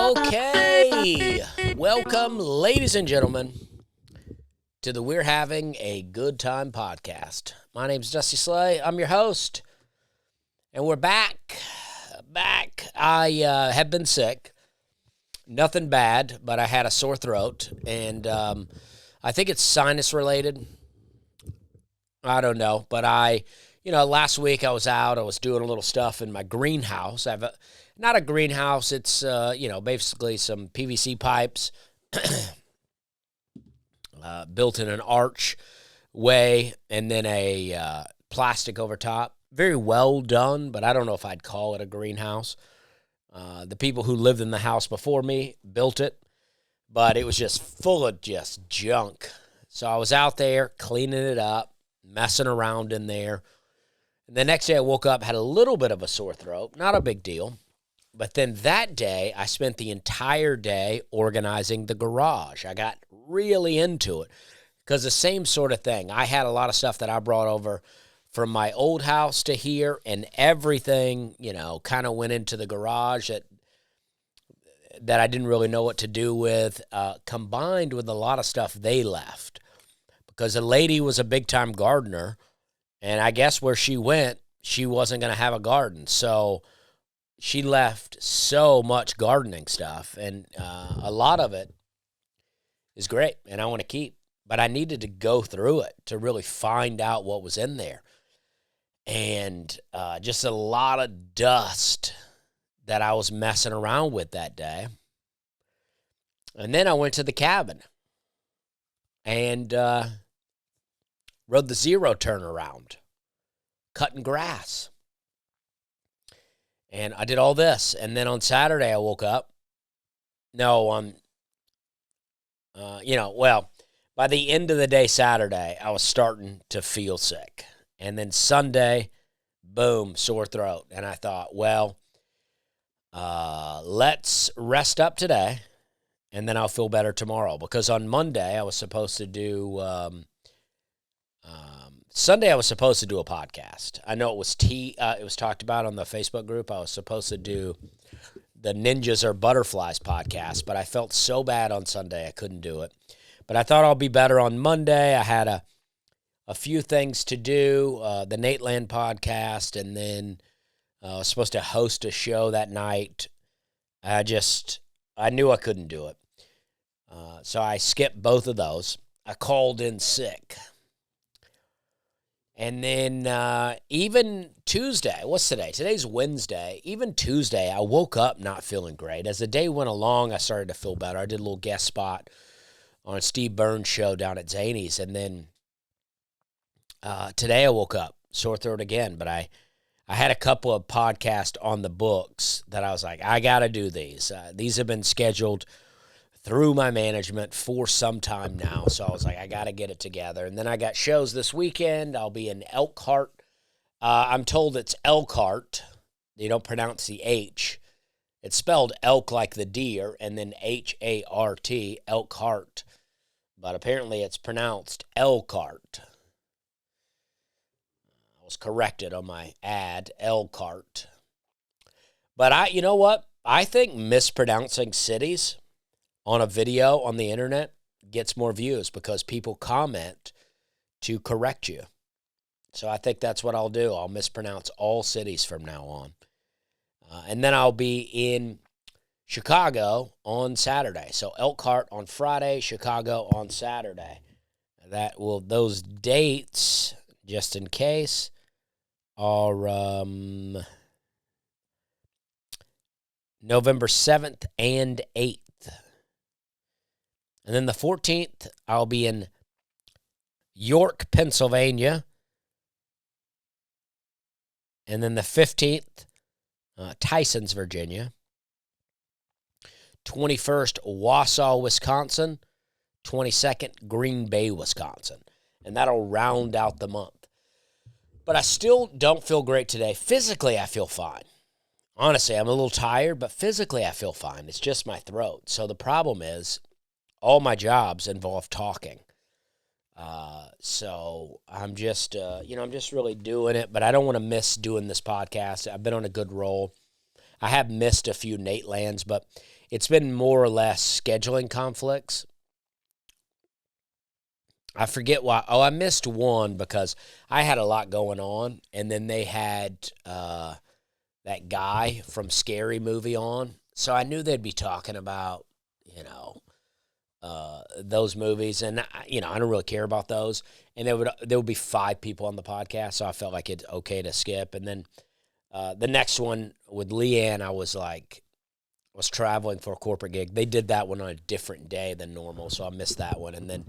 Okay, welcome, ladies and gentlemen, to the We're Having a Good Time podcast. My name's Dusty Slay. I'm your host, and we're back. I have been sick. Nothing bad, but I had a sore throat, and I think it's sinus related. I don't know, but last week I was out. I was doing a little stuff in my greenhouse. I have not a greenhouse. It's, basically some PVC pipes built in an arch way and then a plastic over top. Very well done, but I don't know if I'd call it a greenhouse. The people who lived in the house before me built it, but it was just full of just junk. So I was out there cleaning it up, messing around in there. And the next day I woke up, had a little bit of a sore throat, not a big deal. But then that day, I spent the entire day organizing the garage. I got really into it because the same sort of thing. I had a lot of stuff that I brought over from my old house to here, and everything, kind of went into the garage that I didn't really know what to do with, combined with a lot of stuff they left. Because the lady was a big-time gardener, and I guess where she went, she wasn't going to have a garden. So she left so much gardening stuff, and a lot of it is great, and I want to keep. But I needed to go through it to really find out what was in there. And just a lot of dust that I was messing around with that day. And then I went to the cabin and rode the zero turnaround, cutting grass. And I did all this. And then on Saturday, I woke up. By the end of the day Saturday, I was starting to feel sick. And then Sunday, boom, sore throat. And I thought, let's rest up today, and then I'll feel better tomorrow. Because on Monday, I was supposed to do Sunday I was supposed to do a podcast. I know it was talked about on the Facebook group. I was supposed to do the Ninjas or Butterflies podcast, but I felt so bad on Sunday I couldn't do it. But I thought I'll be better on Monday. I had a few things to do, the Nate Land podcast, and then I was supposed to host a show that night. I knew I couldn't do it. So I skipped both of those. I called in sick. And then even Tuesday, what's today? Today's Wednesday. Even Tuesday, I woke up not feeling great. As the day went along, I started to feel better. I did a little guest spot on a Steve Burns show down at Zany's. And then today I woke up, sore throat again. But I had a couple of podcasts on the books that I was like, I got to do these. These have been scheduled through my management for some time now. So I was like, I got to get it together. And then I got shows this weekend. I'll be in Elkhart. I'm told it's Elkhart. They don't pronounce the H. It's spelled elk like the deer, and then H-A-R-T, Elkhart. But apparently it's pronounced Elkhart. I was corrected on my ad, Elkhart. But you know what? I think mispronouncing cities on a video on the internet gets more views because people comment to correct you. So I think that's what I'll do. I'll mispronounce all cities from now on. And then I'll be in Chicago on Saturday. So Elkhart on Friday, Chicago on Saturday. Those dates, just in case, are November 7th and 8th. And then the 14th, I'll be in York, Pennsylvania. And then the 15th, Tysons, Virginia. 21st, Wausau, Wisconsin. 22nd, Green Bay, Wisconsin. And that'll round out the month. But I still don't feel great today. Physically, I feel fine. Honestly, I'm a little tired, but physically I feel fine. It's just my throat. So the problem is, all my jobs involve talking. So I'm just, I'm just really doing it, but I don't want to miss doing this podcast. I've been on a good roll. I have missed a few Nate Lands, but it's been more or less scheduling conflicts. I forget why. Oh, I missed one because I had a lot going on, and then they had that guy from Scary Movie on. So I knew they'd be talking about, those movies, and I don't really care about those. And there would be 5 people on the podcast, so I felt like it's okay to skip. And then the next one with Leanne, I was traveling for a corporate gig. They did that one on a different day than normal, so I missed that one. And then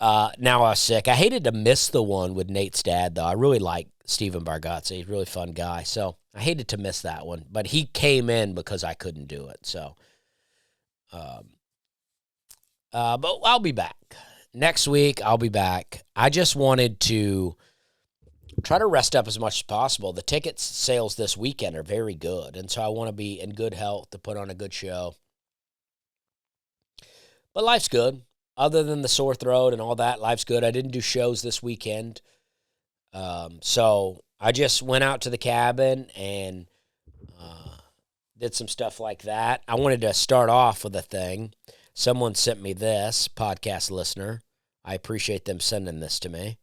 now I was sick. I hated to miss the one with Nate's dad, though. I really like Stephen Bargatze. He's a really fun guy, so I hated to miss that one. But he came in because I couldn't do it, so. But I'll be back. Next week, I'll be back. I just wanted to try to rest up as much as possible. The ticket sales this weekend are very good, and so I want to be in good health to put on a good show. But life's good. Other than the sore throat and all that, life's good. I didn't do shows this weekend. So I just went out to the cabin and did some stuff like that. I wanted to start off with a thing. Someone sent me this, podcast listener. I appreciate them sending this to me.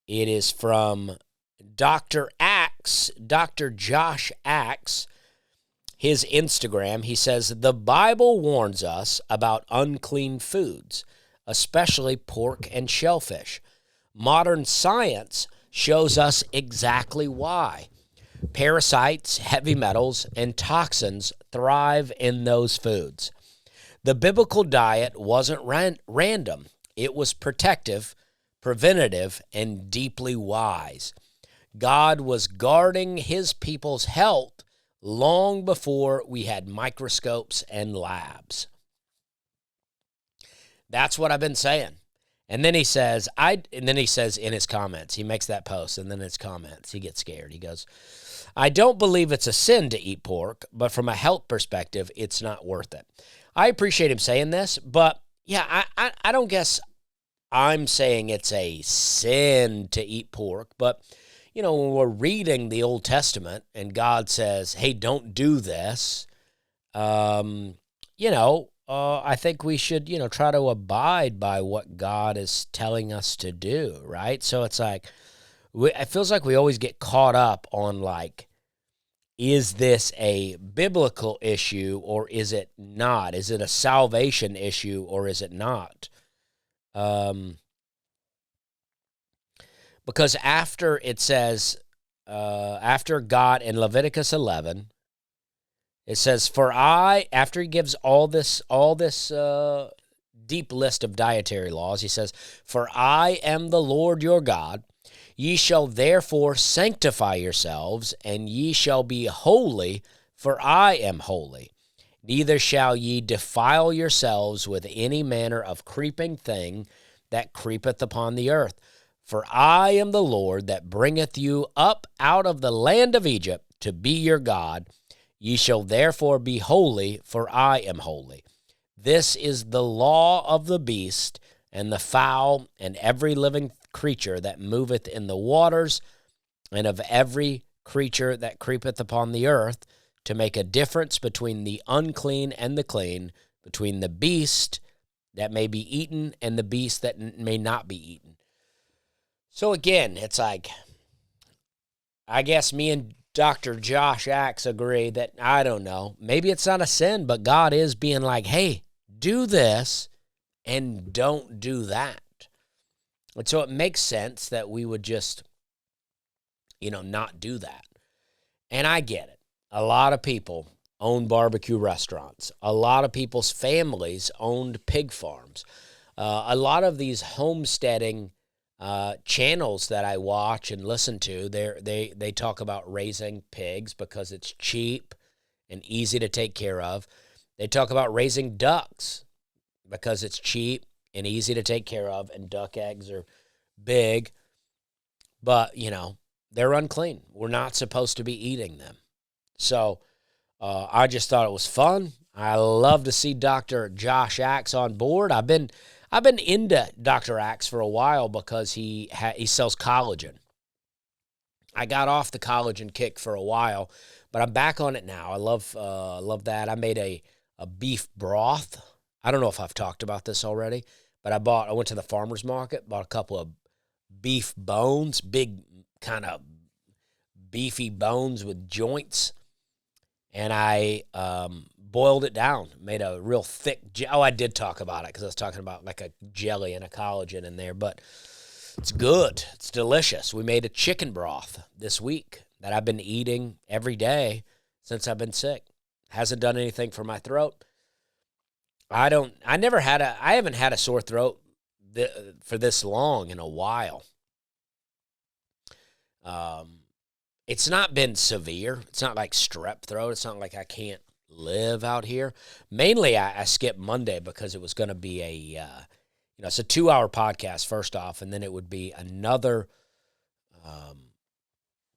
It is from Dr. Axe, Dr. Josh Axe. His Instagram, he says, the Bible warns us about unclean foods, especially pork and shellfish. Modern science shows us exactly why. Parasites, heavy metals, and toxins thrive in those foods. The biblical diet wasn't random. It was protective, preventative, and deeply wise. God was guarding his people's health long before we had microscopes and labs. That's what I've been saying. And then he says, in his comments, he makes that post, and then his comments, he gets scared. He goes, I don't believe it's a sin to eat pork, but from a health perspective, it's not worth it. I appreciate him saying this, but yeah, I don't guess I'm saying it's a sin to eat pork, but when we're reading the Old Testament and God says, hey, don't do this, I think we should, try to abide by what God is telling us to do, right? So it's like, it feels like we always get caught up on is this a biblical issue or is it not? Is it a salvation issue or is it not? Because after it says, after God in Leviticus 11, it says, after he gives all this deep list of dietary laws, he says, for I am the Lord your God. Ye shall therefore sanctify yourselves, and ye shall be holy, for I am holy. Neither shall ye defile yourselves with any manner of creeping thing that creepeth upon the earth. For I am the Lord that bringeth you up out of the land of Egypt to be your God. Ye shall therefore be holy, for I am holy. This is the law of the beast, and the fowl, and every living creature that moveth in the waters, and of every creature that creepeth upon the earth, to make a difference between the unclean and the clean, between the beast that may be eaten and the beast that may not be eaten. So again, it's like, I guess me and Dr. Josh Axe agree that, I don't know, maybe it's not a sin, but God is being like, hey, do this and don't do that. And so it makes sense that we would just, not do that. And I get it. A lot of people own barbecue restaurants. A lot of people's families owned pig farms. A lot of these homesteading channels that I watch and listen to, they talk about raising pigs because it's cheap and easy to take care of. They talk about raising ducks because it's cheap and easy to take care of, and duck eggs are big, but, they're unclean. We're not supposed to be eating them. So I just thought it was fun. I love to see Dr. Josh Axe on board. I've been into Dr. Axe for a while because he sells collagen. I got off the collagen kick for a while But I'm back on it now. I love that. I made a beef broth. I don't know if I've talked about this already, but I went to the farmer's market, bought a couple of beef bones, big kind of beefy bones with joints, and I boiled it down, made a real thick. I did talk about it because I was talking about like a jelly and a collagen in there, but it's good. It's delicious. We made a chicken broth this week that I've been eating every day since I've been sick. Hasn't done anything for my throat. I haven't had a sore throat for this long in a while. It's not been severe. It's not like strep throat. It's not like I can't live out here. Mainly, I skipped Monday because it was going to be it's a 2-hour podcast first off, and then it would be another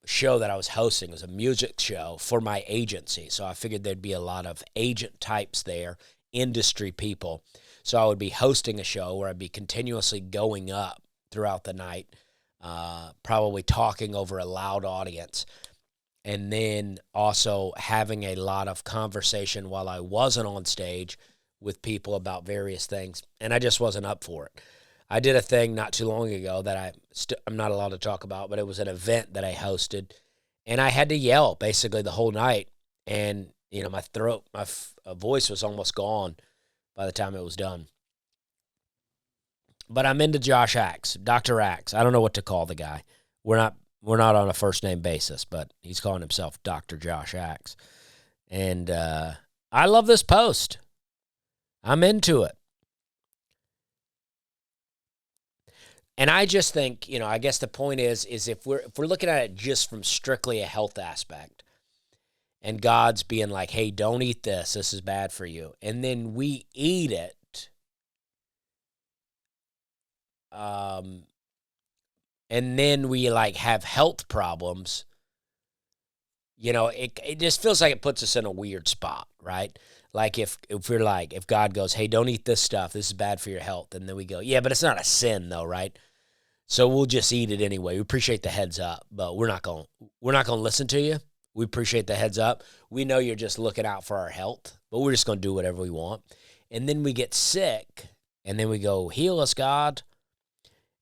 show that I was hosting. It was a music show for my agency, so I figured there'd be a lot of agent types there, industry people. So I would be hosting a show where I'd be continuously going up throughout the night, probably talking over a loud audience, and then also having a lot of conversation while I wasn't on stage with people about various things, and I just wasn't up for it. I did a thing not too long ago that I'm not allowed to talk about, but it was an event that I hosted, and I had to yell basically the whole night, and my throat, my voice was almost gone by the time it was done. But I'm into Josh Axe, Dr. Axe. I don't know what to call the guy. We're not on a first name basis, but he's calling himself Dr. Josh Axe. And I love this post. I'm into it. And I just think, I guess the point is if we're looking at it just from strictly a health aspect, and God's being like, hey, don't eat this. This is bad for you. And then we eat it. And then we have health problems. It just feels like it puts us in a weird spot, right? Like if God goes, hey, don't eat this stuff. This is bad for your health. And then we go, yeah, but it's not a sin though, right? So we'll just eat it anyway. We appreciate the heads up, but we're not going to listen to you. We appreciate the heads up. We know you're just looking out for our health, but we're just going to do whatever we want. And then we get sick, and then we go, heal us, God.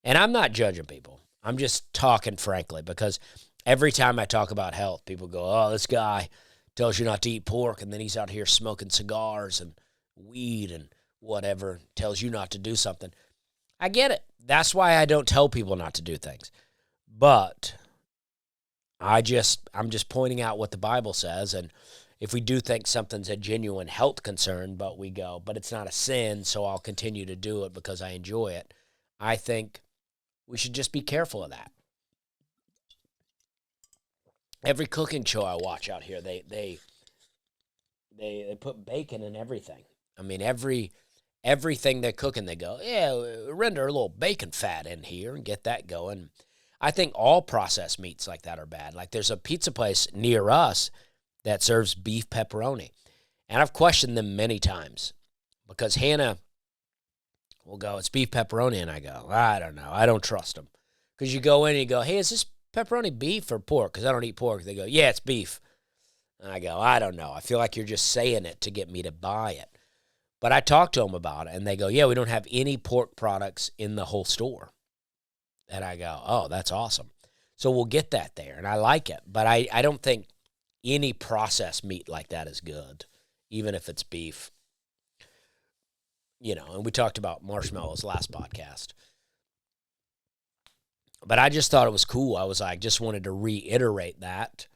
And I'm not judging people. I'm just talking frankly, because every time I talk about health, people go, oh, this guy tells you not to eat pork, and then he's out here smoking cigars and weed and whatever, tells you not to do something. I get it. That's why I don't tell people not to do things. But I'm just pointing out what the Bible says, and if we do think something's a genuine health concern, but we go, but it's not a sin, so I'll continue to do it because I enjoy it, I think we should just be careful of that. Every cooking show I watch out here, they put bacon in everything. I mean, everything they're cooking, they go, yeah, render a little bacon fat in here and get that going. I think all processed meats like that are bad. Like there's a pizza place near us that serves beef pepperoni. And I've questioned them many times because Hannah will go, it's beef pepperoni. And I go, I don't know. I don't trust them. Because you go in and you go, hey, is this pepperoni beef or pork? Because I don't eat pork. They go, yeah, it's beef. And I go, I don't know. I feel like you're just saying it to get me to buy it. But I talked to them about it, and they go, yeah, we don't have any pork products in the whole store. And I go, oh, that's awesome. So we'll get that there, and I like it. But I don't think any processed meat like that is good, even if it's beef. And we talked about marshmallows last podcast. But I just thought it was cool. I was like, just wanted to reiterate that.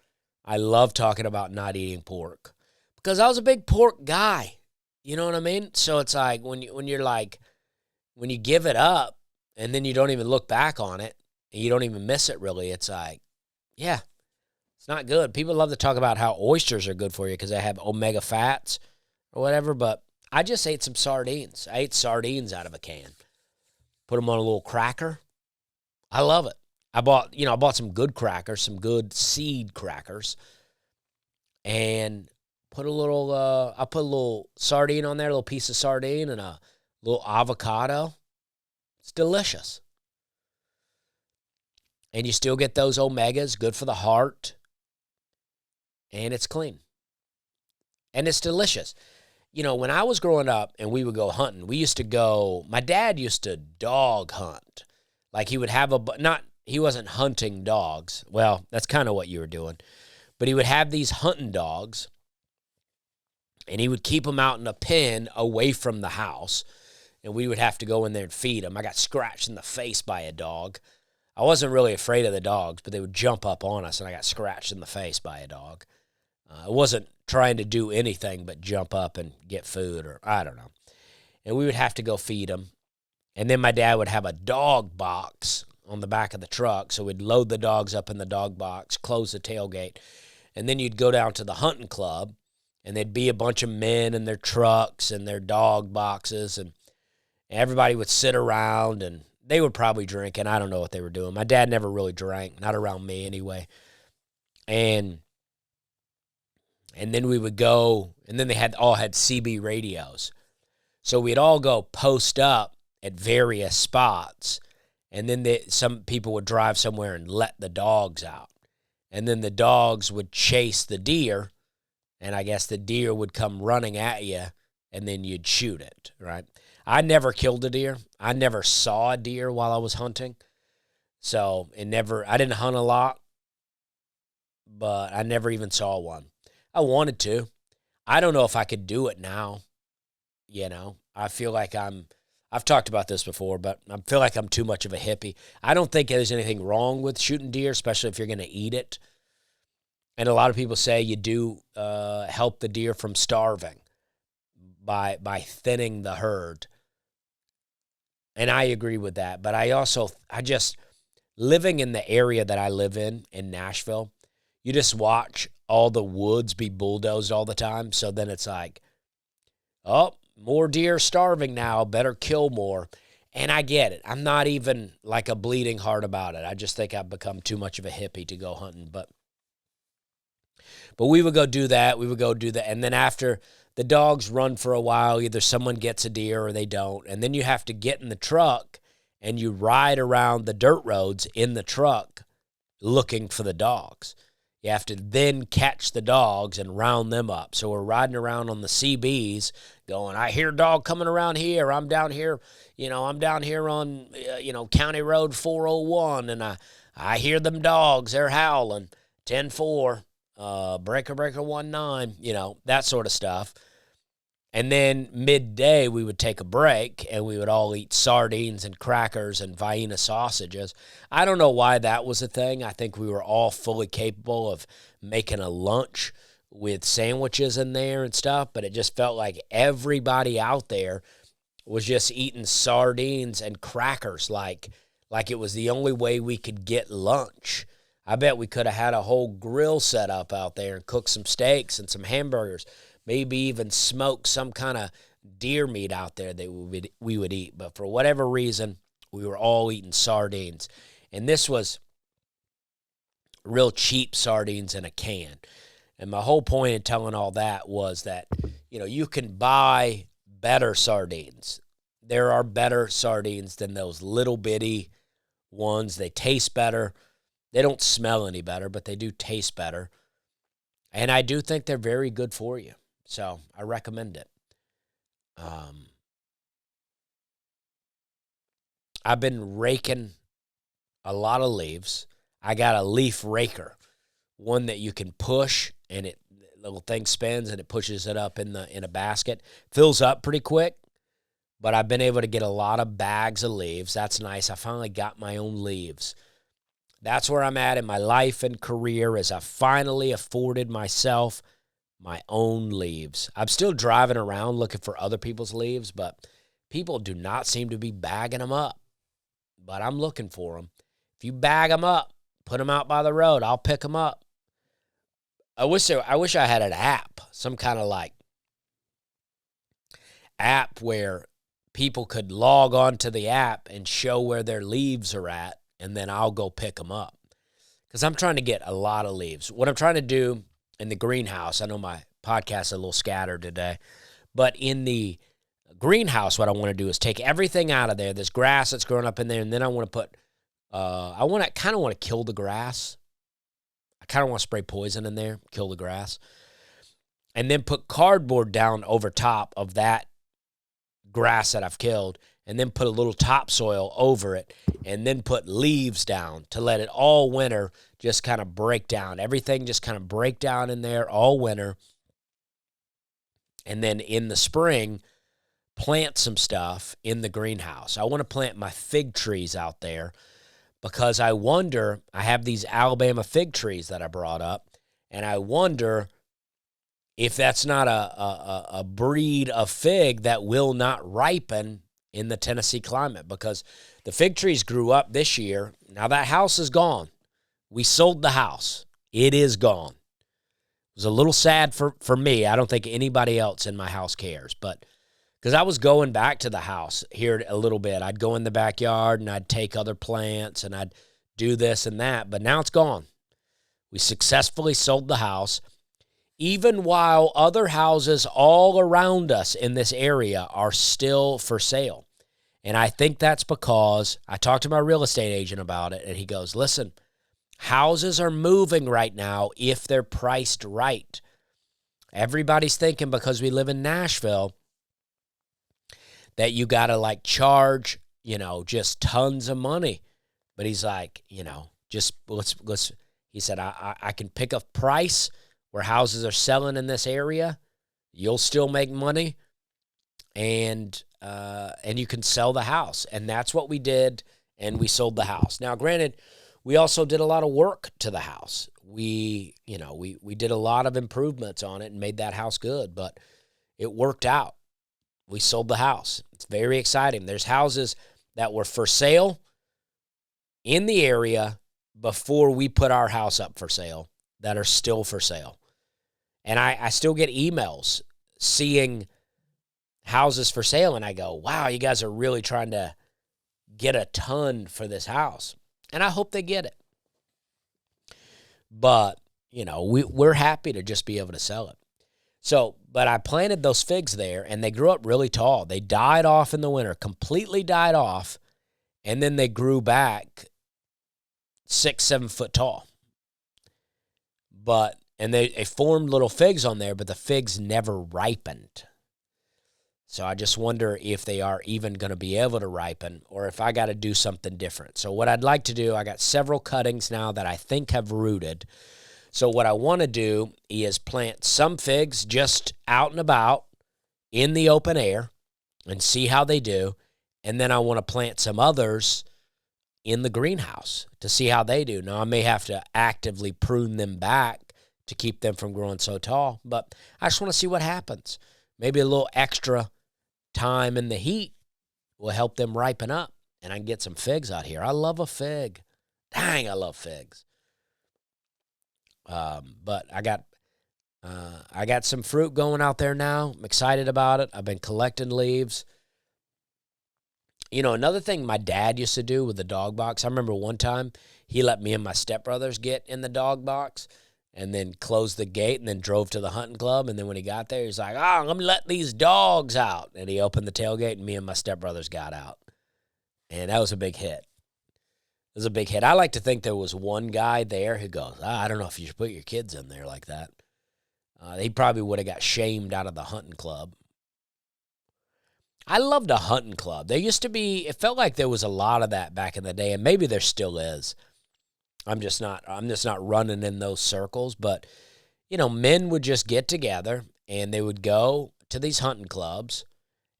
I love talking about not eating pork because I was a big pork guy. You know what I mean? So it's like when you give it up and then you don't even look back on it and you don't even miss it really, it's like, yeah, it's not good. People love to talk about how oysters are good for you because they have omega fats or whatever, but I just ate some sardines. I ate sardines out of a can. Put them on a little cracker. I love it. I bought some good crackers, some good seed crackers, and I put a little sardine on there, a little piece of sardine and a little avocado. It's delicious. And you still get those omegas, good for the heart. and it's clean, and it's delicious. You know, when I was growing up and we would go hunting, my dad used to dog hunt. Like he would have he wasn't hunting dogs. Well, that's kind of what you were doing. But he would have these hunting dogs, and he would keep them out in a pen away from the house, and we would have to go in there and feed them. I got scratched in the face by a dog. I wasn't really afraid of the dogs, but they would jump up on us, and I got scratched in the face by a dog. I wasn't trying to do anything but jump up and get food, or I don't know. And we would have to go feed them. And then my dad would have a dog box on the back of the truck, so we'd load the dogs up in the dog box, close the tailgate, and then you'd go down to the hunting club, and there'd be a bunch of men in their trucks and their dog boxes, and everybody would sit around, and they would probably drink, and I don't know what they were doing. My dad never really drank, not around me anyway. And then we would go, and then they all had CB radios. So we'd all go post up at various spots, and then some people would drive somewhere and let the dogs out. And then the dogs would chase the deer, and I guess the deer would come running at you, and then you'd shoot it, right? I never killed a deer. I never saw a deer while I was hunting. So I didn't hunt a lot, but I never even saw one. I wanted to. I don't know if I could do it now. You know, I feel like I've talked about this before, but I feel like I'm too much of a hippie. I don't think there's anything wrong with shooting deer, especially if you're going to eat it. And a lot of people say you do help the deer from starving by thinning the herd. And I agree with that. But I just, living in the area that I live in Nashville, you just watch all the woods be bulldozed all the time. So then it's like, oh, more deer starving now, better kill more. And I get it. I'm not even like a bleeding heart about it. I just think I've become too much of a hippie to go hunting. But we would go do that. And then after the dogs run for a while, either someone gets a deer or they don't. And then you have to get in the truck and you ride around the dirt roads in the truck looking for the dogs. You have to then catch the dogs and round them up. So we're riding around on the CBs going, I hear dog coming around here. I'm down here on, County Road 401, and I hear them dogs. They're howling. 10-4, breaker 19, that sort of stuff. And then midday, we would take a break, and we would all eat sardines and crackers and Vienna sausages. I don't know why that was a thing. I think we were all fully capable of making a lunch with sandwiches in there and stuff, but it just felt like everybody out there was just eating sardines and crackers like it was the only way we could get lunch. I bet we could have had a whole grill set up out there and cooked some steaks and some hamburgers. Maybe even smoke some kind of deer meat out there that we would eat. But for whatever reason, we were all eating sardines. And this was real cheap sardines in a can. And my whole point in telling all that was that, you can buy better sardines. There are better sardines than those little bitty ones. They taste better. They don't smell any better, but they do taste better. And I do think they're very good for you. So I recommend it. I've been raking a lot of leaves. I got a leaf raker, one that you can push, and the little thing spins and it pushes it up in a basket. Fills up pretty quick, but I've been able to get a lot of bags of leaves. That's nice. I finally got my own leaves. That's where I'm at in my life and career, as I finally afforded myself my own leaves. I'm still driving around looking for other people's leaves, but people do not seem to be bagging them up. But I'm looking for them. If you bag them up, put them out by the road, I'll pick them up. I wish I had an app, some kind of like app where people could log on to the app and show where their leaves are at, and then I'll go pick them up. Because I'm trying to get a lot of leaves. What I'm trying to do in the greenhouse, I know my podcast is a little scattered today, but in the greenhouse, what I want to do is take everything out of there, this grass that's growing up in there, and then I want to put, I kind of want to kill the grass. I kind of want to spray poison in there, kill the grass, and then put cardboard down over top of that grass that I've killed, and then put a little topsoil over it, and then put leaves down to let it all winter just kind of break down. Everything just kind of break down in there all winter. And then in the spring, plant some stuff in the greenhouse. I want to plant my fig trees out there because I wonder, I have these Alabama fig trees that I brought up, and I wonder if that's not a breed of fig that will not ripen in the Tennessee climate, because the fig trees grew up this year. Now that house is gone. We sold the house. It is gone. It was a little sad for me. I don't think anybody else in my house cares, but because I was going back to the house here a little bit. I'd go in the backyard and I'd take other plants and I'd do this and that, but now it's gone. We successfully sold the house, even while other houses all around us in this area are still for sale. And I think that's because I talked to my real estate agent about it, and he goes, listen, houses are moving right now if they're priced right. Everybody's thinking because we live in Nashville that you got to like charge, just tons of money. But he's like, just let's he said, I can pick a price where houses are selling in this area. You'll still make money, and you can sell the house. And that's what we did, and we sold the house. Now, granted, we also did a lot of work to the house. We did a lot of improvements on it and made that house good, but it worked out. We sold the house. It's very exciting. There's houses that were for sale in the area before we put our house up for sale that are still for sale. And I still get emails seeing houses for sale, and I go, wow, you guys are really trying to get a ton for this house. And I hope they get it. But, we're happy to just be able to sell it. So, but I planted those figs there, and they grew up really tall. They died off in the winter, completely died off, and then they grew back 6-7 foot tall. And they formed little figs on there, but the figs never ripened. So I just wonder if they are even going to be able to ripen, or if I got to do something different. So what I'd like to do, I got several cuttings now that I think have rooted. So what I want to do is plant some figs just out and about in the open air and see how they do. And then I want to plant some others in the greenhouse to see how they do. Now, I may have to actively prune them back to keep them from growing so tall, but I just want to see what happens. Maybe a little extra time in the heat will help them ripen up, and I can get some figs out here. I love a fig. Dang, I love figs. But I got some fruit going out there now. I'm excited about it. I've been collecting leaves. Another thing my dad used to do with the dog box, I remember one time he let me and my stepbrothers get in the dog box and then closed the gate and then drove to the hunting club. And then when he got there, he's like, I'm going to let these dogs out. And he opened the tailgate, and me and my stepbrothers got out. And that was a big hit. It was a big hit. I like to think there was one guy there who goes, I don't know if you should put your kids in there like that. He probably would have got shamed out of the hunting club. I loved a hunting club. There used to be, it felt like there was a lot of that back in the day, and maybe there still is. I'm just not running in those circles, but men would just get together and they would go to these hunting clubs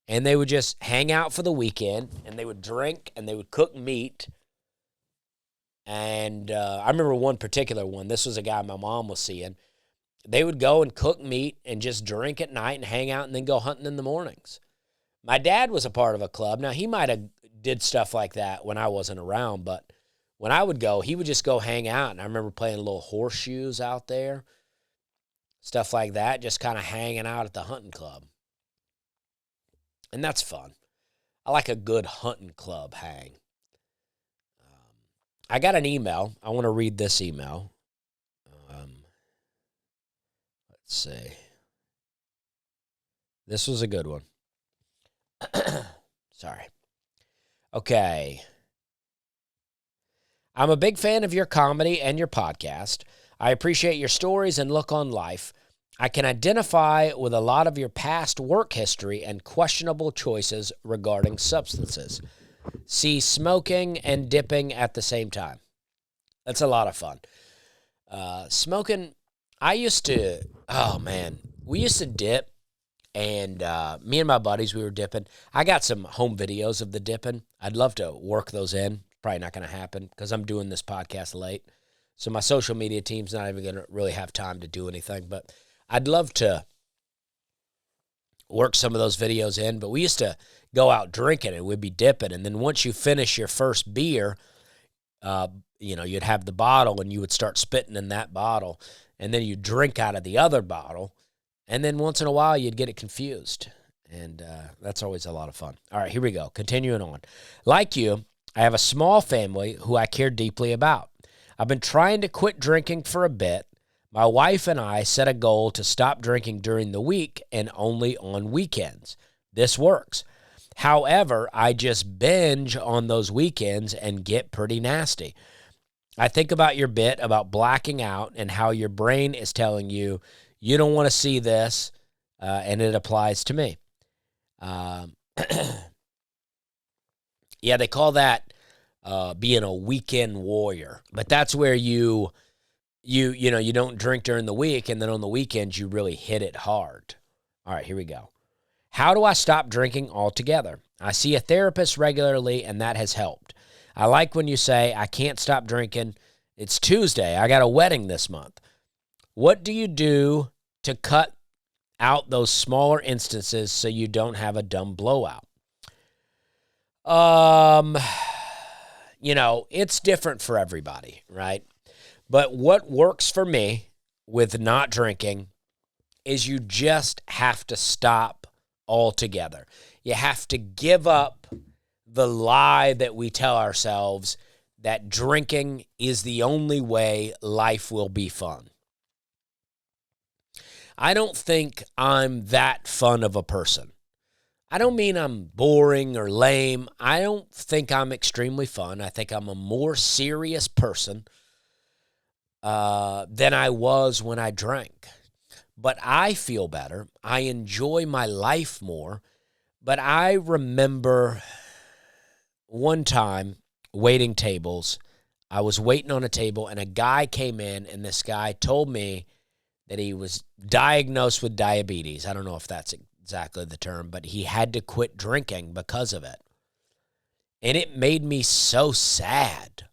and they would just hang out for the weekend, and they would drink and they would cook meat. And I remember one particular one. This was a guy my mom was seeing. They would go and cook meat and just drink at night and hang out and then go hunting in the mornings. My dad was a part of a club. Now, he might have did stuff like that when I wasn't around, but when I would go, he would just go hang out. And I remember playing little horseshoes out there, stuff like that, just kind of hanging out at the hunting club. And that's fun. I like a good hunting club hang. I got an email. I want to read this email. Let's see. This was a good one. Sorry. Okay. I'm a big fan of your comedy and your podcast. I appreciate your stories and look on life. I can identify with a lot of your past work history and questionable choices regarding substances. See, smoking and dipping at the same time. That's a lot of fun. Smoking, we used to dip, and me and my buddies, we were dipping. I got some home videos of the dipping. I'd love to work those in. Probably not going to happen because I'm doing this podcast late. So my social media team's not even going to really have time to do anything, but I'd love to work some of those videos in. But we used to go out drinking and we'd be dipping. And then once you finish your first beer, you'd have the bottle and you would start spitting in that bottle. And then you'd drink out of the other bottle. And then once in a while, you'd get it confused. And that's always a lot of fun. All right, here we go. Continuing on. Like you, I have a small family who I care deeply about. I've been trying to quit drinking for a bit. My wife and I set a goal to stop drinking during the week and only on weekends. This works. However, I just binge on those weekends and get pretty nasty. I think about your bit about blacking out and how your brain is telling you, you don't want to see this, and it applies to me. Yeah, they call that being a weekend warrior. But that's where you don't drink during the week, and then on the weekends you really hit it hard. All right, here we go. How do I stop drinking altogether? I see a therapist regularly, and that has helped. I like when you say, I can't stop drinking. It's Tuesday. I got a wedding this month. What do you do to cut out those smaller instances so you don't have a dumb blowout? It's different for everybody, right? But what works for me with not drinking is you just have to stop altogether. You have to give up the lie that we tell ourselves that drinking is the only way life will be fun. I don't think I'm that fun of a person. I don't mean I'm boring or lame. I don't think I'm extremely fun. I think I'm a more serious person than I was when I drank. But I feel better. I enjoy my life more. But I remember one time waiting tables. I was waiting on a table, and a guy came in, and this guy told me that he was diagnosed with diabetes. I don't know if that's exactly the term, but he had to quit drinking because of it. And it made me so sad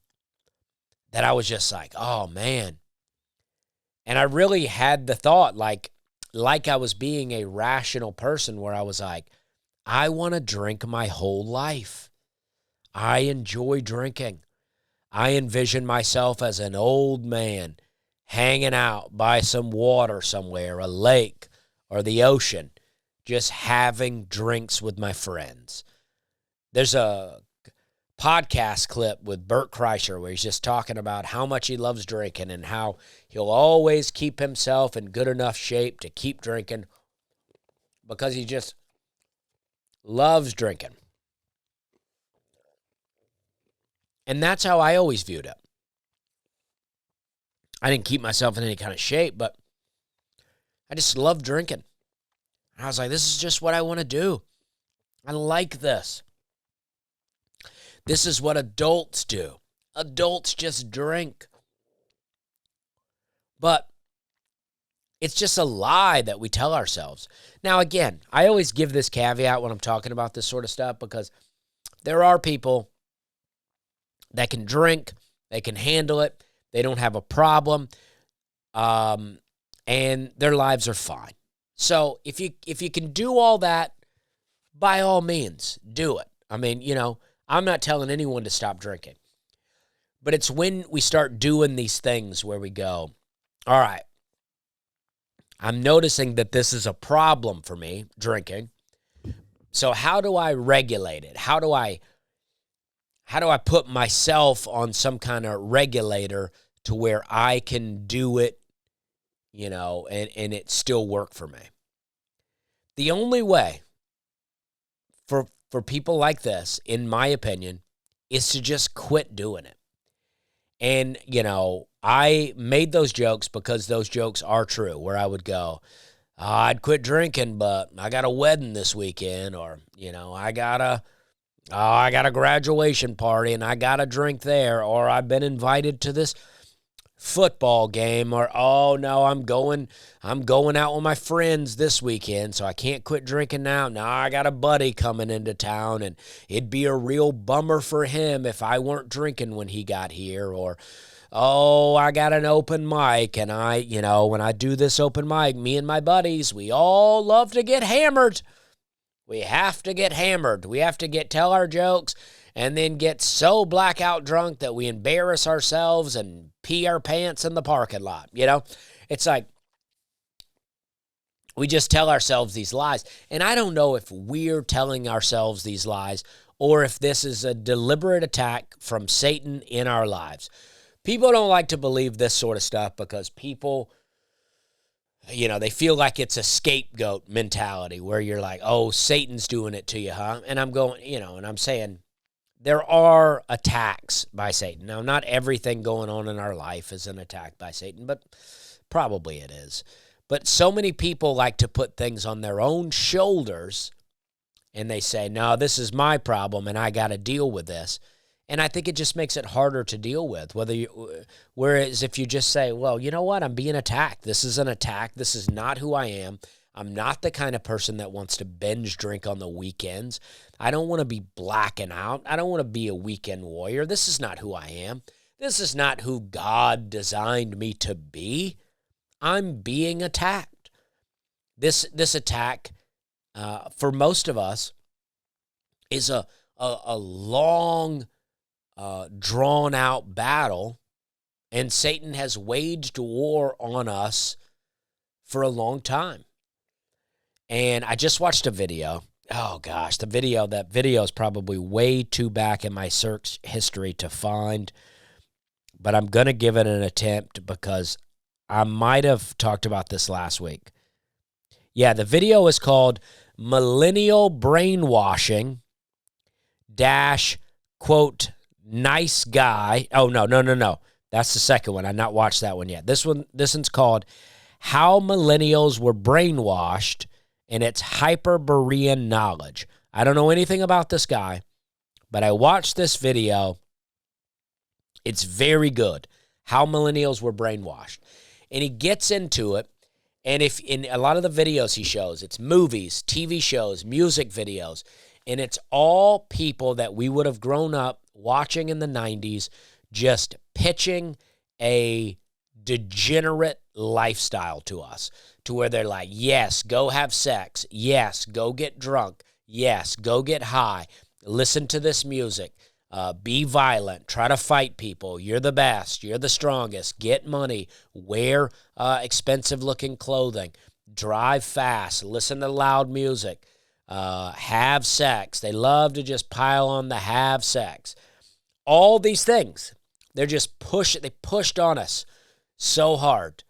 that I was just like, oh, man. And I really had the thought, like I was being a rational person where I was like, I want to drink my whole life. I enjoy drinking. I envision myself as an old man hanging out by some water somewhere, a lake or the ocean, just having drinks with my friends. There's a podcast clip with Bert Kreischer where he's just talking about how much he loves drinking and how he'll always keep himself in good enough shape to keep drinking because he just loves drinking. And that's how I always viewed it. I didn't keep myself in any kind of shape, but I just love drinking. And I was like, this is just what I want to do. I like this. This is what adults do. Adults just drink. But it's just a lie that we tell ourselves. Now, again, I always give this caveat when I'm talking about this sort of stuff because there are people that can drink, they can handle it, they don't have a problem, and their lives are fine. So if you can do all that, by all means, do it. I mean, I'm not telling anyone to stop drinking. But it's when we start doing these things where we go, all right, I'm noticing that this is a problem for me, drinking. So how do I regulate it? How do I put myself on some kind of regulator to where I can do it, and it still work for me? The only way for people like this, in my opinion, is to just quit doing it. And, I made those jokes because those jokes are true, where I would go, I'd quit drinking, but I got a wedding this weekend, or, I got a graduation party and I got a drink there, or I've been invited to this football game, or, oh no, I'm going out with my friends this weekend, so I can't quit drinking now. Now I got a buddy coming into town, and it'd be a real bummer for him if I weren't drinking when he got here. Or, oh, I got an open mic, and when I do this open mic, me and my buddies, we all love to get hammered. We have to get hammered. We have to tell our jokes and then get so blackout drunk that we embarrass ourselves and pee our pants in the parking lot. It's like we just tell ourselves these lies. And I don't know if we're telling ourselves these lies or if this is a deliberate attack from Satan in our lives. People don't like to believe this sort of stuff because people, they feel like it's a scapegoat mentality where you're like, oh, Satan's doing it to you, huh? And I'm going, and I'm saying, there are attacks by Satan. Now, not everything going on in our life is an attack by Satan, but probably it is. But so many people like to put things on their own shoulders, and they say, no, this is my problem, and I got to deal with this. And I think it just makes it harder to deal with. Whereas if you just say, well, you know what, I'm being attacked. This is an attack. This is not who I am. I'm not the kind of person that wants to binge drink on the weekends. I don't want to be blacking out. I don't want to be a weekend warrior. This is not who I am. This is not who God designed me to be. I'm being attacked. This attack, for most of us, is a long, drawn-out battle, and Satan has waged war on us for a long time. And I just watched a video. Oh, gosh, that video is probably way too back in my search history to find, but I'm going to give it an attempt because I might have talked about this last week. Yeah, the video is called Millennial Brainwashing - quote, nice guy. Oh, no. That's the second one. I've not watched that one yet. This one's called How Millennials Were Brainwashed, and it's Hyperborean Knowledge. I don't know anything about this guy, but I watched this video. It's very good. How Millennials Were Brainwashed. And he gets into it, and if in a lot of the videos he shows, it's movies, TV shows, music videos, and it's all people that we would have grown up watching in the 90s just pitching a degenerate lifestyle to us, to where they're like, yes, go have sex. Yes, go get drunk. Yes, go get high. Listen to this music. Be violent. Try to fight people. You're the best. You're the strongest. Get money. Wear expensive-looking clothing. Drive fast. Listen to loud music. Have sex. They love to just pile on the have sex. All these things, they pushed on us so hard.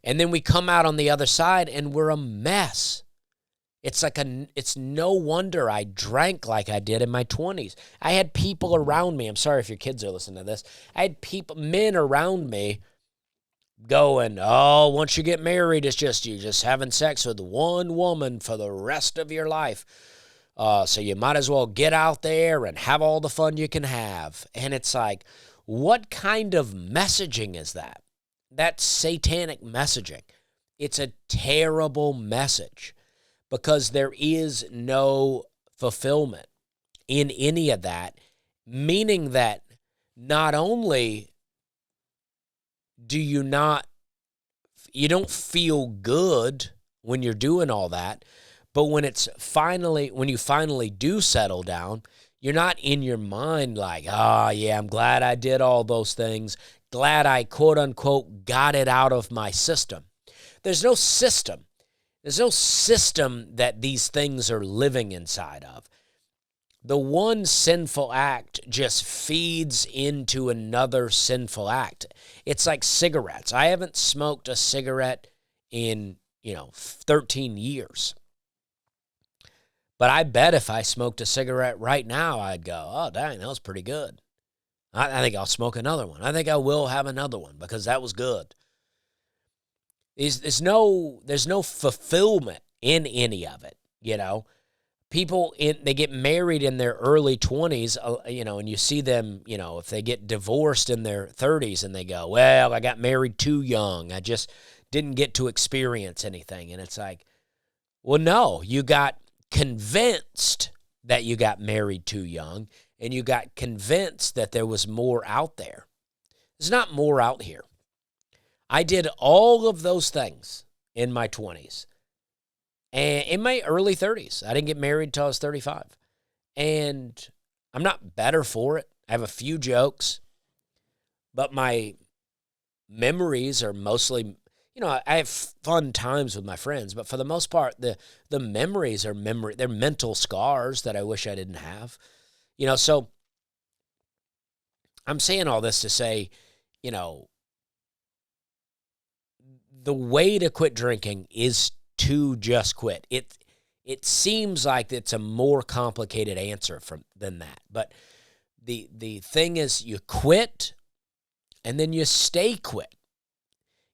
And then we come out on the other side and we're a mess. It's no wonder I drank like I did in my 20s. I had people around me. I'm sorry if your kids are listening to this. I had men around me going, oh, once you get married, it's just you just having sex with one woman for the rest of your life. So you might as well get out there and have all the fun you can have. And it's like, what kind of messaging is that? That's satanic messaging. It's a terrible message because there is no fulfillment in any of that, meaning that not only do you don't feel good when you're doing all that, but when you finally do settle down, you're not in your mind like, oh, yeah, I'm glad I did all those things. Glad I, quote unquote, got it out of my system. There's no system. There's no system that these things are living inside of. The one sinful act just feeds into another sinful act. It's like cigarettes. I haven't smoked a cigarette in, 13 years. But I bet if I smoked a cigarette right now, I'd go, oh, dang, that was pretty good. I think I'll smoke another one. I think I will have another one because that was good. There's no fulfillment in any of it, you know. People they get married in their early 20s, you know, and you see them, you know, if they get divorced in their 30s and they go, well, I got married too young. I just didn't get to experience anything. And it's like, well, no, you got convinced that you got married too young, and you got convinced that there was more out there. There's not more out here. I did all of those things in my 20s. And in my early 30s, I didn't get married until I was 35. And I'm not better for it. I have a few jokes, but my memories are mostly, you know, I have fun times with my friends, but for the most part, the memories are they're mental scars that I wish I didn't have. You know, so I'm saying all this to say, you know, the way to quit drinking is to just quit. It seems like it's a more complicated answer than that. But the thing is, you quit and then you stay quit.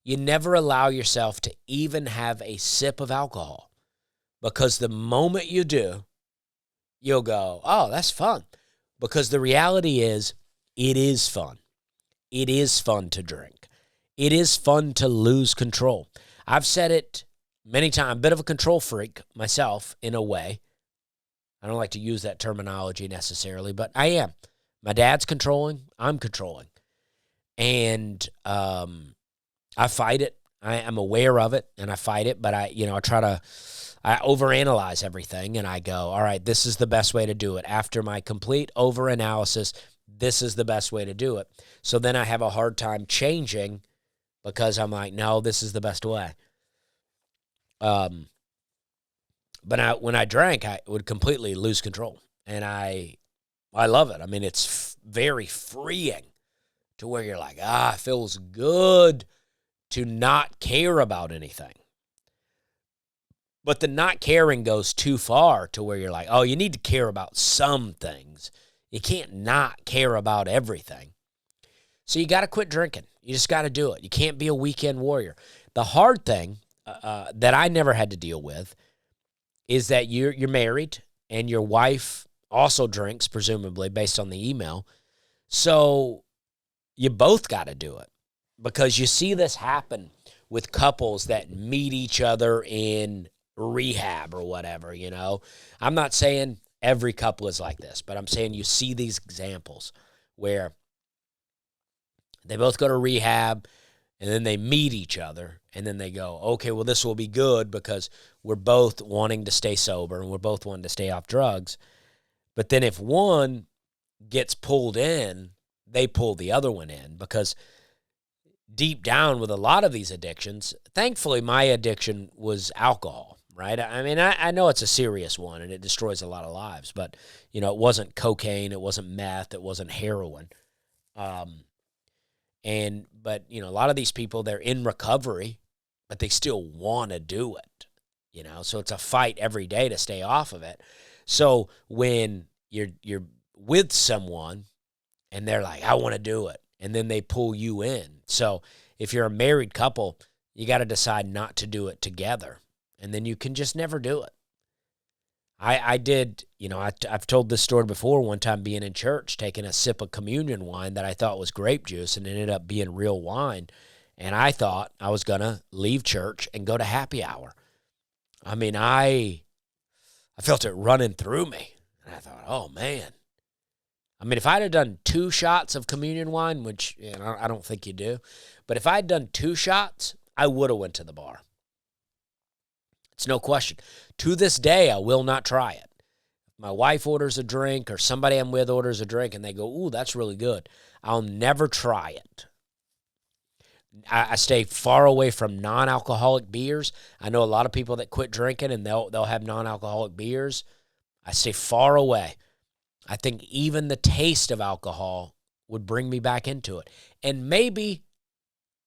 You never allow yourself to even have a sip of alcohol, because the moment you do, you'll go, oh, that's fun. Because the reality is, it is fun. It is fun to drink. It is fun to lose control. I've said it many times. I'm a bit of a control freak myself, in a way. I don't like to use that terminology necessarily, but I am. My dad's controlling. I'm controlling. And I fight it. I'm aware of it, and I fight it, but I overanalyze everything, and I go, all right, this is the best way to do it. After my complete overanalysis, this is the best way to do it. So then I have a hard time changing, because I'm like, no, this is the best way. But when I drank, I would completely lose control, and I love it. I mean, it's very freeing to where you're like, it feels good to not care about anything. But the not caring goes too far to where you're like, oh, you need to care about some things. You can't not care about everything. So you got to quit drinking. You just got to do it. You can't be a weekend warrior. The hard thing that I never had to deal with is that you're married and your wife also drinks, presumably, based on the email. So you both got to do it, because you see this happen with couples that meet each other in rehab or whatever, you know. I'm not saying every couple is like this, but I'm saying you see these examples where they both go to rehab and then they meet each other and then they go, okay, well, this will be good because we're both wanting to stay sober and we're both wanting to stay off drugs. But then if one gets pulled in, they pull the other one in, because deep down with a lot of these addictions, thankfully my addiction was alcohol, right? I mean, I know it's a serious one and it destroys a lot of lives, but, you know, it wasn't cocaine, it wasn't meth, it wasn't heroin. But, you know, a lot of these people, they're in recovery, but they still want to do it, you know? So it's a fight every day to stay off of it. So when you're with someone and they're like, I want to do it, and then they pull you in. So if you're a married couple, you got to decide not to do it together, and then you can just never do it. I did, you know, I've told this story before, one time being in church, taking a sip of communion wine that I thought was grape juice, and it ended up being real wine, and I thought I was going to leave church and go to happy hour. I mean, I felt it running through me, and I thought, oh, man. I mean, if I'd have done 2 shots of communion wine, which, you know, I don't think you do, but if I'd done 2 shots, I would have went to the bar. It's no question. To this day, I will not try it. If my wife orders a drink or somebody I'm with orders a drink and they go, ooh, that's really good, I'll never try it. I stay far away from non-alcoholic beers. I know a lot of people that quit drinking and they'll have non-alcoholic beers. I stay far away. I think even the taste of alcohol would bring me back into it. And maybe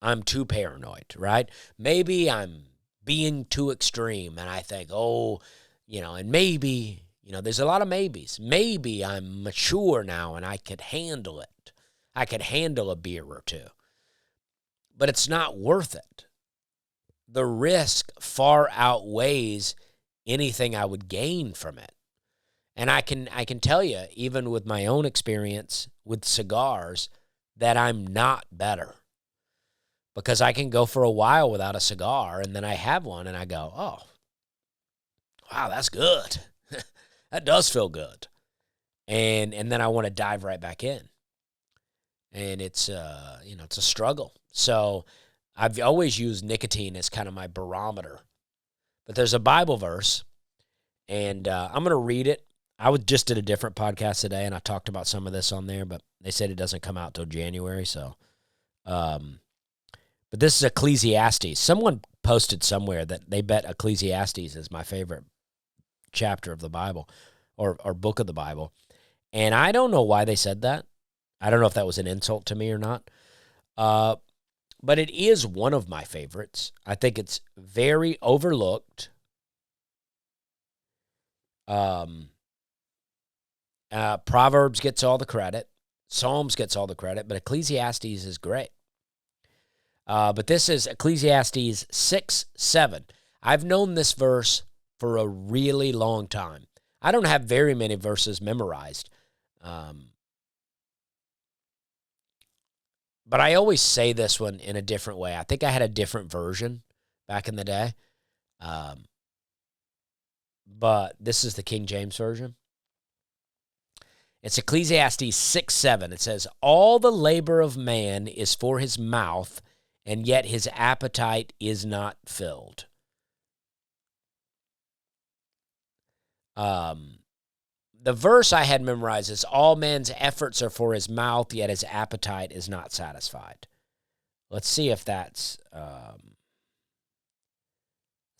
I'm too paranoid, right? Maybe I'm being too extreme and I think, oh, you know, and maybe, you know, there's a lot of maybes. Maybe I'm mature now and I could handle it. I could handle a beer or two. But it's not worth it. The risk far outweighs anything I would gain from it. And I can tell you, even with my own experience with cigars, that I'm not better. Because I can go for a while without a cigar, and then I have one, and I go, oh, wow, that's good. That does feel good. And then I want to dive right back in. And it's it's a struggle. So I've always used nicotine as kind of my barometer. But there's a Bible verse, and I'm going to read it. I just did a different podcast today, and I talked about some of this on there, but they said it doesn't come out till January. So, but this is Ecclesiastes. Someone posted somewhere that they bet Ecclesiastes is my favorite chapter of the Bible or book of the Bible. And I don't know why they said that. I don't know if that was an insult to me or not. But it is one of my favorites. I think it's very overlooked. Proverbs gets all the credit. Psalms gets all the credit, but Ecclesiastes is great. But this is Ecclesiastes 6:7. I've known this verse for a really long time. I don't have very many verses memorized. But I always say this one in a different way. I think I had a different version back in the day. But this is the King James Version. It's Ecclesiastes 6:7. It says, all the labor of man is for his mouth, and yet his appetite is not filled. The verse I had memorized is, all man's efforts are for his mouth, yet his appetite is not satisfied. Let's see if that's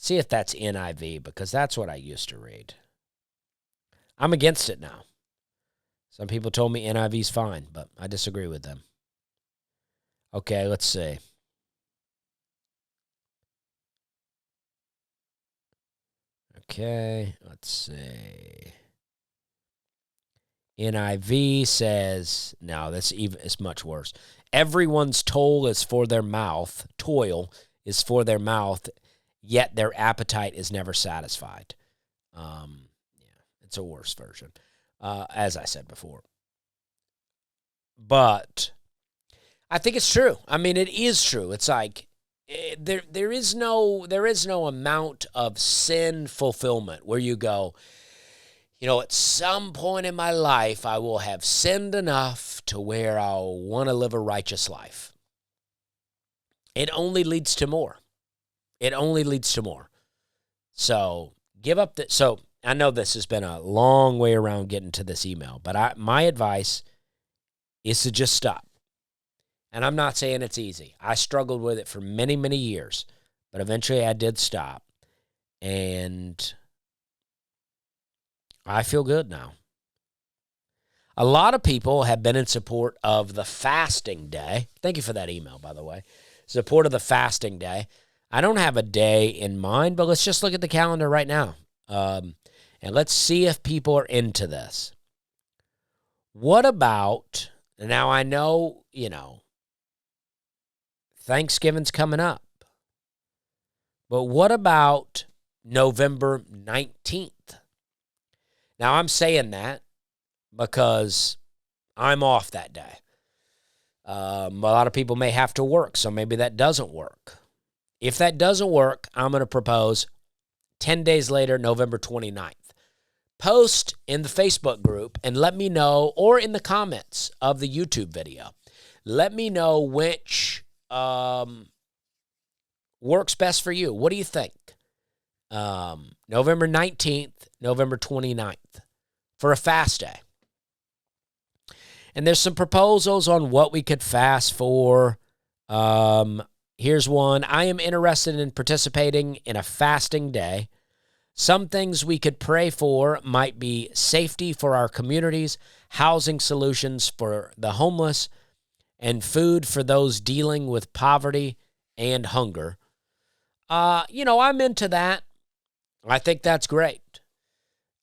NIV, because that's what I used to read. I'm against it now. Some people told me NIV's fine, but I disagree with them. Okay, let's see. Okay, let's see. NIV says, no, it's much worse. Everyone's toil is for their mouth, yet their appetite is never satisfied. It's a worse version, as I said before. But I think it's true. I mean, it is true. It's like there is no amount of sin fulfillment where you go, at some point in my life, I will have sinned enough to where I'll want to live a righteous life. It only leads to more. So give up that. So I know this has been a long way around getting to this email, but my advice is to just stop. And I'm not saying it's easy. I struggled with it for many, many years, but eventually I did stop. And I feel good now. A lot of people have been in support of the fasting day. Thank you for that email, by the way. Support of the fasting day. I don't have a day in mind, but let's just look at the calendar right now. And let's see if people are into this. What about, now I know, Thanksgiving's coming up. But what about November 19th? Now, I'm saying that because I'm off that day. A lot of people may have to work, so maybe that doesn't work. If that doesn't work, I'm going to propose 10 days later, November 29th. Post in the Facebook group and let me know, or in the comments of the YouTube video, let me know which works best for you. What do you think? November 19th, November 29th for a fast day. And there's some proposals on what we could fast for. Here's one. I am interested in participating in a fasting day. Some things we could pray for might be safety for our communities, housing solutions for the homeless, and food for those dealing with poverty and hunger. I'm into that. I think that's great.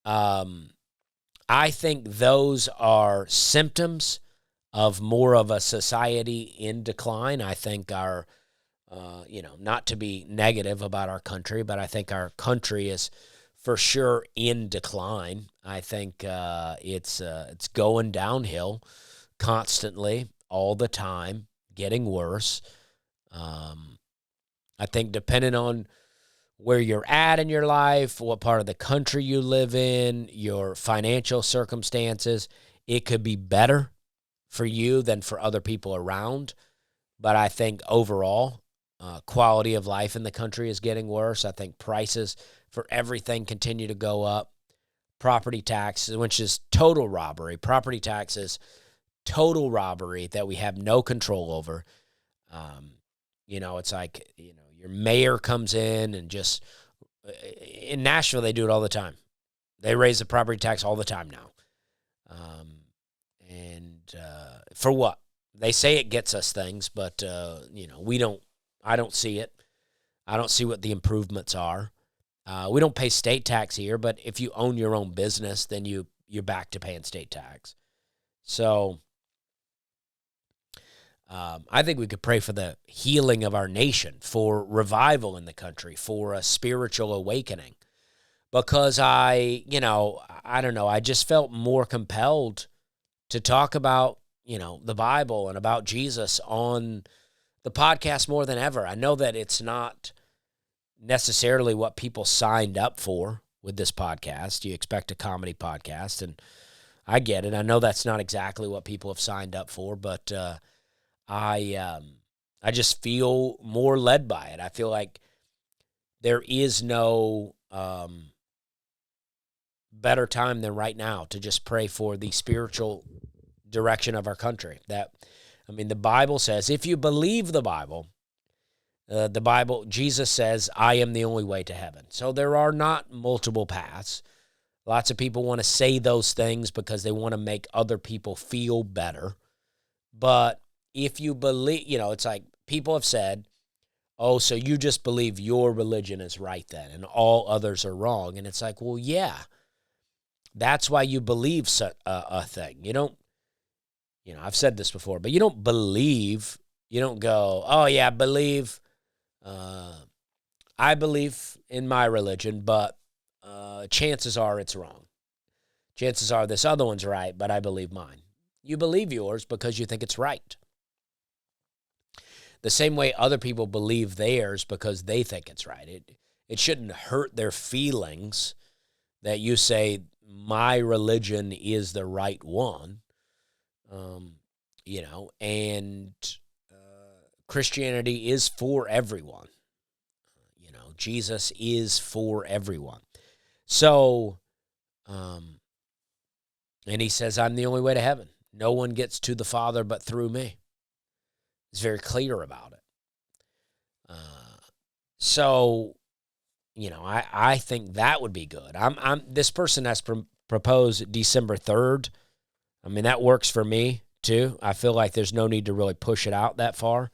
I think those are symptoms of more of a society in decline. I think our, not to be negative about our country, but I think our country is for sure in decline. I think it's going downhill constantly, all the time, getting worse. I think depending on where you're at in your life, what part of the country you live in, your financial circumstances, it could be better for you than for other people around. But I think overall, quality of life in the country is getting worse. I think prices for everything continue to go up. Property taxes, which is total robbery. Property taxes, total robbery that we have no control over. It's like, your mayor comes in and just, in Nashville, they do it all the time. They raise the property tax all the time now. For what? They say it gets us things, but, I don't see it. I don't see what the improvements are. We don't pay state tax here, but if you own your own business, then you're back to paying state tax. So I think we could pray for the healing of our nation, for revival in the country, for a spiritual awakening. Because I don't know, I just felt more compelled to talk about, the Bible and about Jesus on the podcast more than ever. I know that it's not necessarily what people signed up for with this podcast. You expect a comedy podcast, and I get it. I know that's not exactly what people have signed up for, but I just feel more led by it. I feel like there is no better time than right now to just pray for the spiritual direction of our country. The Bible says, if you believe the Bible, Jesus says, I am the only way to heaven. So there are not multiple paths. Lots of people want to say those things because they want to make other people feel better. But if you believe, it's like people have said, oh, so you just believe your religion is right then and all others are wrong. And it's like, well, yeah, that's why you believe a thing. You don't, I've said this before, but you don't believe, you don't go, oh, yeah, I believe in my religion, but chances are it's wrong. Chances are this other one's right, but I believe mine. You believe yours because you think it's right. The same way other people believe theirs because they think it's right. It shouldn't hurt their feelings that you say my religion is the right one, and Christianity is for everyone. Jesus is for everyone. So, and he says, I'm the only way to heaven. No one gets to the Father but through me. He's very clear about it. I think that would be good. This person has proposed December 3rd. That works for me too. I feel like there's no need to really push it out that far.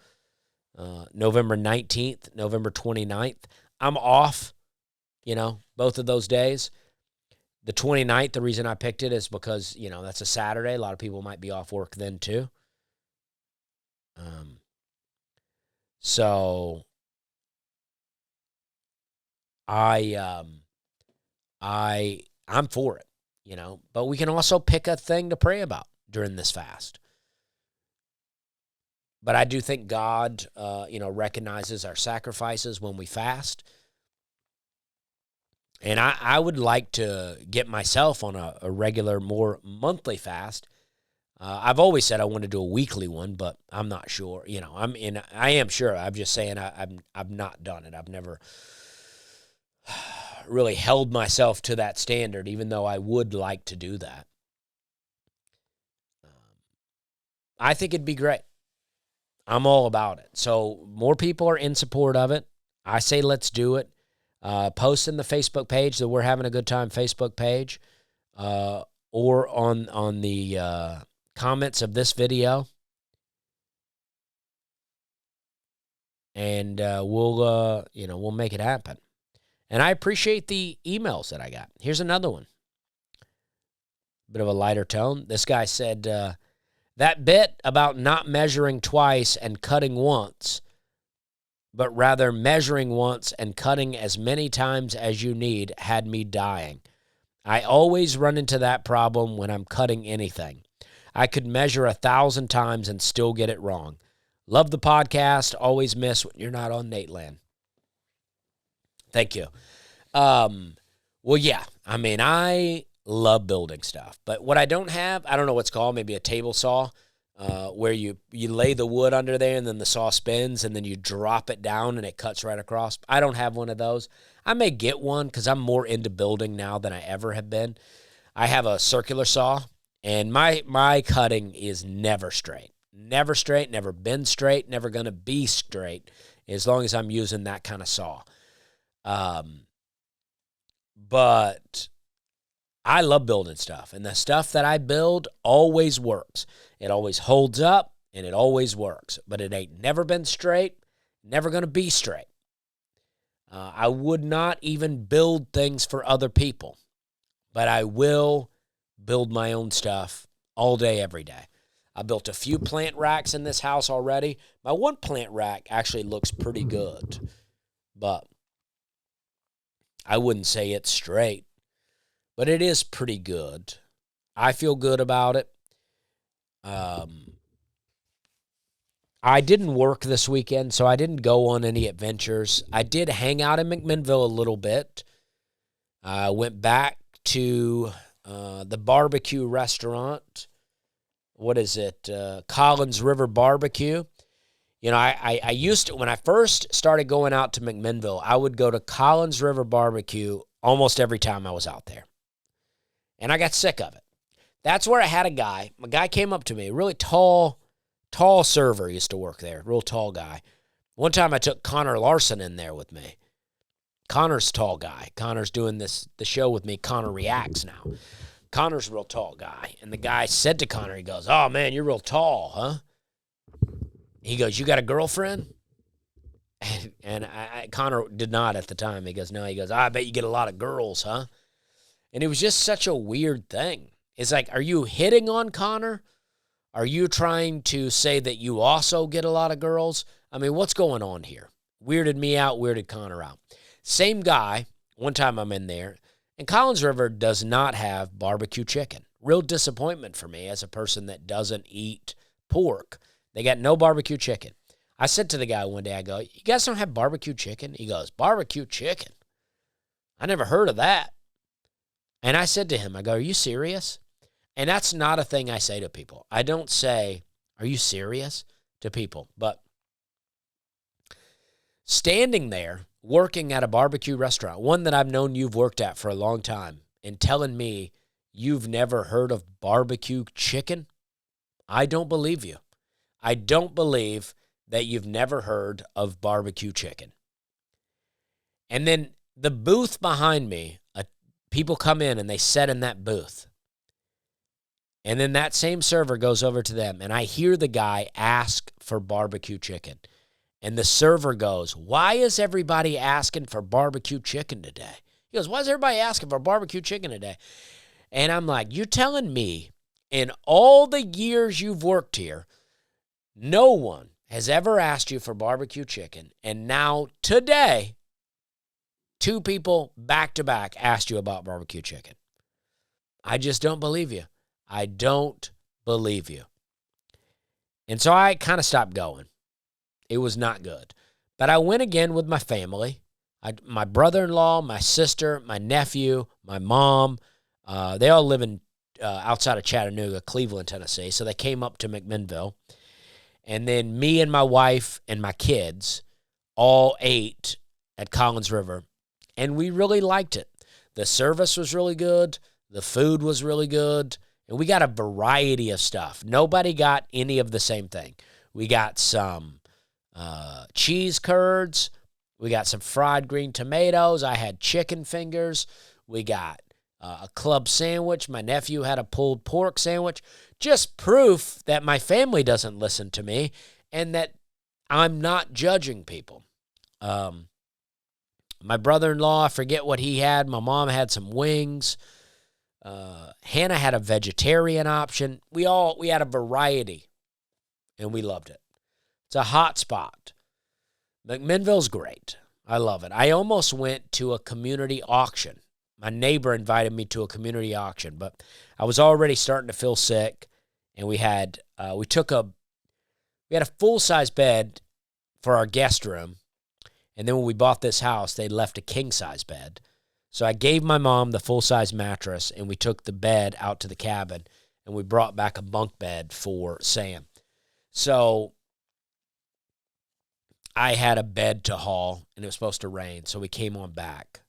November 19th, November 29th. I'm off, both of those days. The 29th, the reason I picked it is because, that's a Saturday. A lot of people might be off work then too. So I'm for it, but we can also pick a thing to pray about during this fast. But I do think God, recognizes our sacrifices when we fast. And I would like to get myself on a regular, more monthly fast. I've always said I want to do a weekly one, but I'm not sure. I am sure. I'm just saying I've not done it. I've never really held myself to that standard, even though I would like to do that. I think it'd be great. I'm all about it. So more people are in support of it. I say let's do it. Post in the Facebook page that we're having a good time Facebook page, or on the comments of this video, and we'll make it happen. And I appreciate the emails that I got. Here's another one. Bit of a lighter tone. This guy said, That bit about not measuring twice and cutting once, but rather measuring once and cutting as many times as you need, had me dying. I always run into that problem when I'm cutting anything. I could measure 1,000 times and still get it wrong. Love the podcast. Always miss when you're not on Nateland. Thank you. Well, yeah. I mean, I love building stuff. But what I don't have, I don't know what's called, maybe a table saw, where you lay the wood under there and then the saw spins and then you drop it down and it cuts right across. I don't have one of those. I may get one because I'm more into building now than I ever have been. I have a circular saw, and my cutting is never straight. Never straight, never been straight, never going to be straight as long as I'm using that kind of saw. But I love building stuff, and the stuff that I build always works. It always holds up, and it always works. But it ain't never been straight, never going to be straight. I would not even build things for other people, but I will build my own stuff all day, every day. I built a few plant racks in this house already. My one plant rack actually looks pretty good, but I wouldn't say it's straight, but it is pretty good. I feel good about it. I didn't work this weekend, so I didn't go on any adventures. I did hang out in McMinnville a little bit. I went back to the barbecue restaurant. What is it? Collins River Barbecue. You know, I used to, when I first started going out to McMinnville, I would go to Collins River Barbecue almost every time I was out there. And I got sick of it. That's where I had a guy came up to me, a really tall server used to work there, real tall guy. One time I took Connor Larson in there with me. Connor's a tall guy. Connor's doing the show with me. Connor Reacts now. Connor's a real tall guy. And the guy said to Connor, he goes, "Oh, man, you're real tall, huh?" He goes, "You got a girlfriend?" And Connor did not at the time. He goes, "No." He goes, "I bet you get a lot of girls, huh?" And it was just such a weird thing. It's like, are you hitting on Connor? Are you trying to say that you also get a lot of girls? I mean, what's going on here? Weirded me out, weirded Connor out. Same guy, one time I'm in there, and Collins River does not have barbecue chicken. Real disappointment for me as a person that doesn't eat pork. They got no barbecue chicken. I said to the guy one day, I go, "You guys don't have barbecue chicken?" He goes, "Barbecue chicken? I never heard of that." And I said to him, I go, "Are you serious?" And that's not a thing I say to people. I don't say, "Are you serious?" to people. But standing there, working at a barbecue restaurant, one that I've known you've worked at for a long time, and telling me you've never heard of barbecue chicken, I don't believe you. I don't believe that you've never heard of barbecue chicken. And then the booth behind me, people come in and they sit in that booth. And then that same server goes over to them, and I hear the guy ask for barbecue chicken. And the server goes, "Why is everybody asking for barbecue chicken today?" He goes, "Why is everybody asking for barbecue chicken today?" And I'm like, "You're telling me in all the years you've worked here, no one has ever asked you for barbecue chicken, and now today, two people back-to-back asked you about barbecue chicken?" I just don't believe you. I don't believe you. And so I kind of stopped going. It was not good. But I went again with my family. My brother-in-law, my sister, my nephew, my mom, they all live in outside of Chattanooga, Cleveland, Tennessee. So they came up to McMinnville. And then me and my wife and my kids all ate at Collins River. And we really liked it. The service was really good. The food was really good. And we got a variety of stuff. Nobody got any of the same thing. We got some cheese curds. We got some fried green tomatoes. I had chicken fingers. We got a club sandwich. My nephew had a pulled pork sandwich. Just proof that my family doesn't listen to me and that I'm not judging people. My brother-in-law, I forget what he had. My mom had some wings. Hannah had a vegetarian option. We had a variety, and we loved it. It's a hot spot. McMinnville's great. I love it. I almost went to a community auction. My neighbor invited me to a community auction, but I was already starting to feel sick, and we had a full-size bed for our guest room, and then when we bought this house, they left a king-size bed. So I gave my mom the full-size mattress, and we took the bed out to the cabin, and we brought back a bunk bed for Sam. So I had a bed to haul, and it was supposed to rain, so we came on back.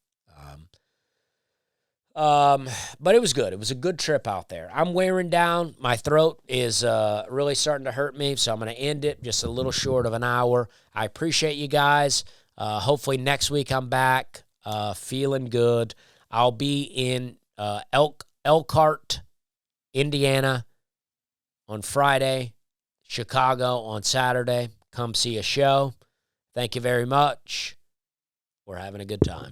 But it was good. It was a good trip out there. I'm wearing down. My throat is really starting to hurt me, so I'm going to end it just a little short of an hour. I appreciate you guys. Hopefully next week I'm back feeling good. I'll be in Elkhart, Indiana on Friday, Chicago on Saturday. Come see a show. Thank you very much. We're having a good time.